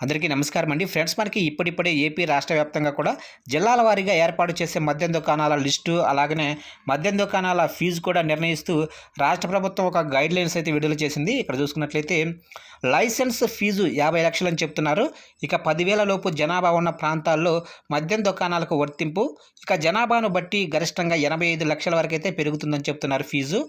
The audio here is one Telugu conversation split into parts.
అందరికీ నమస్కారం అండి. ఫ్రెండ్స్, మనకి ఇప్పుడిప్పుడే ఏపీ రాష్ట్ర వ్యాప్తంగా కూడా జిల్లాల వారీగా ఏర్పాటు చేసే మద్యం దుకాణాల లిస్టు, అలాగనే మద్యం దుకాణాల ఫీజు కూడా నిర్ణయిస్తూ రాష్ట్ర ప్రభుత్వం ఒక గైడ్లైన్స్ అయితే విడుదల చేసింది. ఇక్కడ చూసుకున్నట్లయితే లైసెన్స్ ఫీజు 50 లక్షలు అని చెప్తున్నారు. ఇక 10,000 లోపు జనాభా ఉన్న ప్రాంతాల్లో మద్యం దుకాణాలకు వర్తింపు. ఇక జనాభాను బట్టి గరిష్టంగా 85 లక్షల వరకు అయితే పెరుగుతుందని చెప్తున్నారు ఫీజు.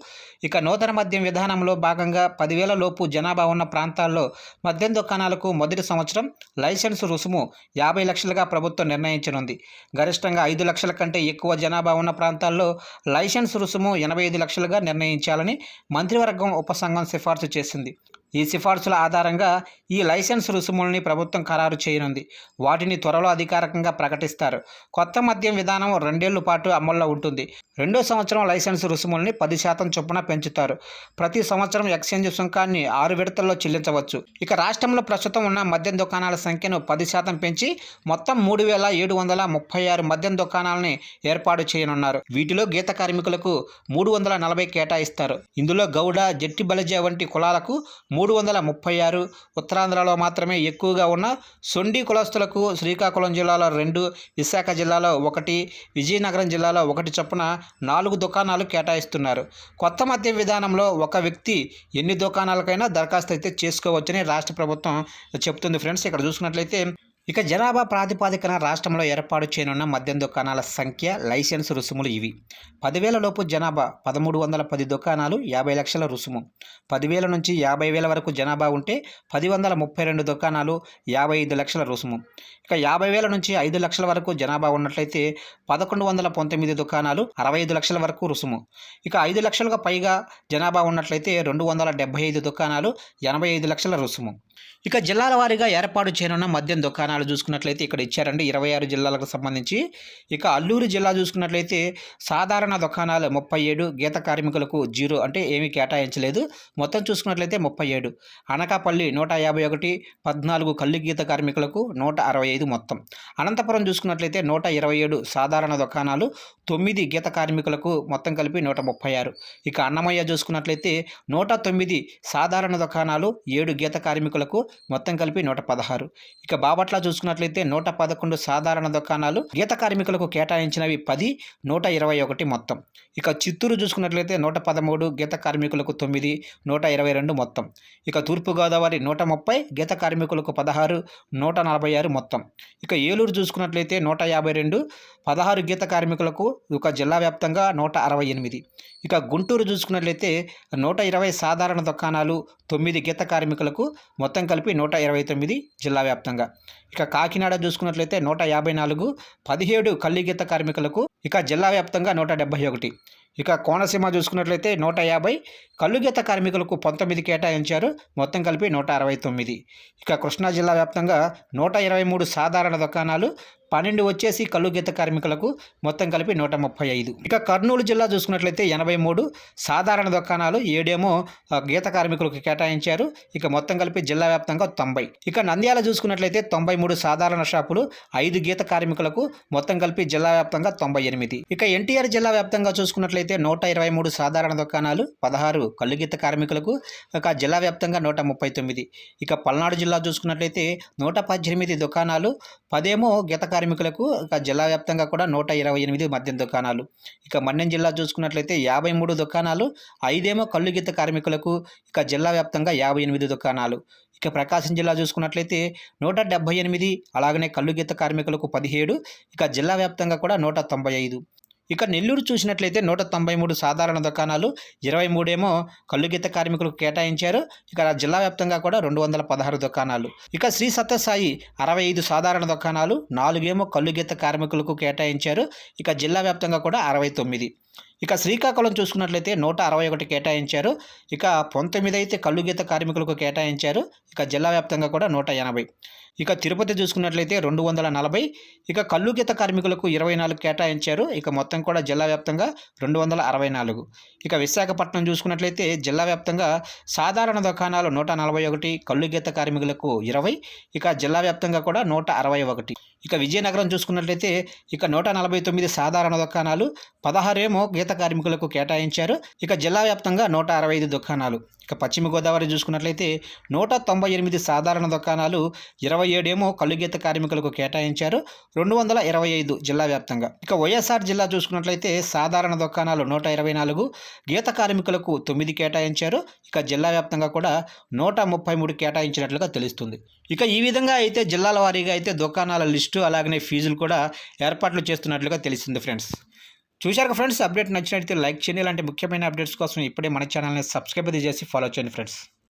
ఇక నూతన మద్యం విధానంలో భాగంగా 10,000 లోపు జనాభా ఉన్న ప్రాంతాల్లో మద్యం దుకాణాలకు మొదటి సంవత్సరం లైసెన్స్ రుసుము 50 లక్షలుగా ప్రభుత్వం నిర్ణయించనుంది. గరిష్టంగా 5 లక్షల కంటే ఎక్కువ జనాభా ఉన్న ప్రాంతాల్లో లైసెన్స్ రుసుము 85 లక్షలుగా నిర్ణయించాలని మంత్రివర్గం ఉపసంఘం సిఫార్సు చేసింది. ఈ సిఫార్సుల ఆధారంగా ఈ లైసెన్స్ రుసుముల్ని ప్రభుత్వం ఖరారు చేయనుంది. వాటిని త్వరలో అధికారికంగా ప్రకటిస్తారు. కొత్త మద్యం విధానం 2 ఏళ్ల పాటు అమల్లో ఉంటుంది. రెండో సంవత్సరం లైసెన్స్ రుసుముల్ని 10% చొప్పున పెంచుతారు. ప్రతి సంవత్సరం ఎక్స్చేంజ్ సుంకాన్ని 6 విడతల్లో చెల్లించవచ్చు. ఇక రాష్ట్రంలో ప్రస్తుతం ఉన్న మద్యం దుకాణాల సంఖ్యను 10% పెంచి మొత్తం 3,736 మద్యం దుకాణాలని ఏర్పాటు చేయనున్నారు. వీటిలో గీత కార్మికులకు 340 కేటాయిస్తారు. ఇందులో గౌడ, జట్టి బలిజ వంటి కులాలకు 336, ఉత్తరాంధ్రలో మాత్రమే ఎక్కువగా ఉన్న సొండి కులస్తులకు శ్రీకాకుళం జిల్లాలో 2, విశాఖ జిల్లాలో 1, విజయనగరం జిల్లాలో 1 చొప్పున 4 దుకాణాలు కేటాయిస్తున్నారు. కొత్త మద్యం విధానంలో ఒక వ్యక్తి ఎన్ని దుకాణాలకైనా దరఖాస్తు అయితే చేసుకోవచ్చని రాష్ట్ర ప్రభుత్వం చెప్తుంది. ఫ్రెండ్స్, ఇక్కడ చూసుకున్నట్లయితే ఇక జనాభా ప్రాతిపాదికన రాష్ట్రంలో ఏర్పాటు చేయనున్న మద్యం దుకాణాల సంఖ్య, లైసెన్స్ రుసుములు ఇవి. 10,000 లోపు జనాభా 1,310 దుకాణాలు, 50 లక్షల రుసుము. 10,000 నుంచి 50,000 వరకు జనాభా ఉంటే 1,032 దుకాణాలు, 55 లక్షల రుసుము. ఇక 50,000 నుంచి 5 లక్షల వరకు జనాభా ఉన్నట్లయితే 1,119 దుకాణాలు, 65 లక్షల వరకు రుసుము. ఇక 5 లక్షలకు పైగా జనాభా ఉన్నట్లయితే 275 దుకాణాలు, 85 లక్షల రుసుము. ఇక జిల్లాల వారీగా ఏర్పాటు చేయనున్న మద్యం దుకాణాలు చూసుకున్నట్లయితే ఇక్కడ ఇచ్చారండి 26 జిల్లాలకు సంబంధించి. ఇక అల్లూరు జిల్లా చూసుకున్నట్లయితే సాధారణ దుకాణాలు 37, గీత కార్మికులకు 0 అంటే ఏమీ కేటాయించలేదు. మొత్తం చూసుకున్నట్లయితే 37. అనకాపల్లి 151, 14 కళ్ళు గీత కార్మికులకు 165 మొత్తం. అనంతపురం చూసుకున్నట్లయితే 127 సాధారణ దుకాణాలు, 9 గీత కార్మికులకు మొత్తం కలిపి 136. ఇక అన్నమయ్య చూసుకున్నట్లయితే 109 సాధారణ దుకాణాలు, 7 గీత కార్మికులకు మొత్తం కలిపి 116. ఇక బాపట్ల చూసుకున్నట్లయితే 111 సాధారణ దుకాణాలు, గీత కార్మికులకు కేటాయించినవి 10, 121 మొత్తం. ఇక చిత్తూరు చూసుకున్నట్లయితే 113 గీత కార్మికులకు 9, 122 మొత్తం. ఇక తూర్పుగోదావరి 130 గీత కార్మికులకు 16, 146 మొత్తం. ఇక ఏలూరు చూసుకున్నట్లయితే 152 16 గీత కార్మికులకు, ఒక జిల్లా వ్యాప్తంగా 168. ఇక గుంటూరు చూసుకున్నట్లయితే 120 సాధారణ దుకాణాలు, 9 గీత కార్మికులకు మొత్తం కలిపి 129 జిల్లా వ్యాప్తంగా. ఇక కాకినాడ చూసుకున్నట్లయితే 154 17 కళ్ళు గీత కార్మికులకు, ఇక జిల్లా వ్యాప్తంగా 171. ఇక కోనసీమ చూసుకున్నట్లయితే 150 కళ్ళు గీత కార్మికులకు 19 కేటాయించారు, మొత్తం కలిపి 169. ఇక కృష్ణా జిల్లా వ్యాప్తంగా 123 సాధారణ దుకాణాలు, 12 వచ్చేసి కళ్ళు గీత కార్మికులకు, మొత్తం కలిపి 135. ఇక కర్నూలు జిల్లా చూసుకున్నట్లయితే 83 సాధారణ దుకాణాలు, 7 గీత కార్మికులకు కేటాయించారు, ఇక మొత్తం కలిపి జిల్లా వ్యాప్తంగా 90. ఇక నంద్యాల చూసుకున్నట్లయితే 93 సాధారణ షాపులు, 5 గీత కార్మికులకు, మొత్తం కలిపి జిల్లా వ్యాప్తంగా 98. ఇక ఎన్టీఆర్ జిల్లా వ్యాప్తంగా చూసుకున్నట్లయితే 123 సాధారణ దుకాణాలు, 16 కళ్ళు గీత కార్మికులకు, ఇక జిల్లా వ్యాప్తంగా 139. ఇక పల్నాడు జిల్లా చూసుకున్నట్లయితే 118 దుకాణాలు, 10 గీత కార్మికులకు, ఇక జిల్లా వ్యాప్తంగా కూడా 128 మద్యం దుకాణాలు. ఇక మన్యం జిల్లా చూసుకున్నట్లయితే 53 దుకాణాలు, 5 కళ్ళు గీత కార్మికులకు, ఇక జిల్లా వ్యాప్తంగా 58 దుకాణాలు. ఇక ప్రకాశం జిల్లా చూసుకున్నట్లయితే 178, అలాగనే కళ్ళు గీత కార్మికులకు 17, ఇక జిల్లా వ్యాప్తంగా కూడా 195. ఇక నెల్లూరు చూసినట్లయితే 193 సాధారణ దుకాణాలు, 23 కళ్ళు గీత కార్మికులకు కేటాయించారు, ఇక జిల్లా వ్యాప్తంగా కూడా 216 దుకాణాలు. ఇక శ్రీ సత్యసాయి 65 సాధారణ దుకాణాలు, 4 కళ్ళు గీత కార్మికులకు కేటాయించారు, ఇక జిల్లా వ్యాప్తంగా కూడా 69. ఇక శ్రీకాకుళం చూసుకున్నట్లయితే 161 కేటాయించారు, ఇక 19 అయితే కళ్ళు గీత కార్మికులకు కేటాయించారు, ఇక జిల్లా వ్యాప్తంగా కూడా 180. ఇక తిరుపతి చూసుకున్నట్లయితే 240, ఇక కళ్ళు గీత కార్మికులకు 24 కేటాయించారు, ఇక మొత్తం కూడా జిల్లా వ్యాప్తంగా 264. ఇక విశాఖపట్నం చూసుకున్నట్లయితే జిల్లా వ్యాప్తంగా సాధారణ దుకాణాలు 141, కళ్ళు గీత కార్మికులకు 20, ఇక జిల్లా వ్యాప్తంగా కూడా 161. ఇక విజయనగరం చూసుకున్నట్లయితే ఇక 149 సాధారణ దుకాణాలు, 16 ఏమో గీత కార్మికులకు కేటాయించారు. ఇక జిల్లా వ్యాప్తంగా 165 దుకాణాలు. ఇక పశ్చిమ గోదావరి చూసుకున్నట్లయితే 198 సాధారణ దుకాణాలు, 27 ఏమో కళ్ళు గీత కార్మికులకు కేటాయించారు, 225 జిల్లా వ్యాప్తంగా. ఇక వైఎస్ఆర్ జిల్లా చూసుకున్నట్లయితే సాధారణ దుకాణాలు 124, గీత కార్మికులకు 9 కేటాయించారు. ఇక జిల్లా వ్యాప్తంగా కూడా 133 కేటాయించినట్లుగా తెలుస్తుంది. ఇక ఈ విధంగా అయితే జిల్లాల వారీగా అయితే దుకాణాల లిస్టు అలాగనే ఫీజులు కూడా ఏర్పాట్లు చేస్తున్నట్లుగా తెలిసింది ఫ్రెండ్స్. చూశారు ఫ్రెండ్స్, అప్డేట్ నచ్చినట్లయితే లైక్ చేయండి. ఇలాంటి ముఖ్యమైన అప్డేట్స్ కోసం ఇప్పుడే మన ఛానల్ని సబ్స్క్రైబ్ చేసి ఫాలో చేయండి ఫ్రెండ్స్.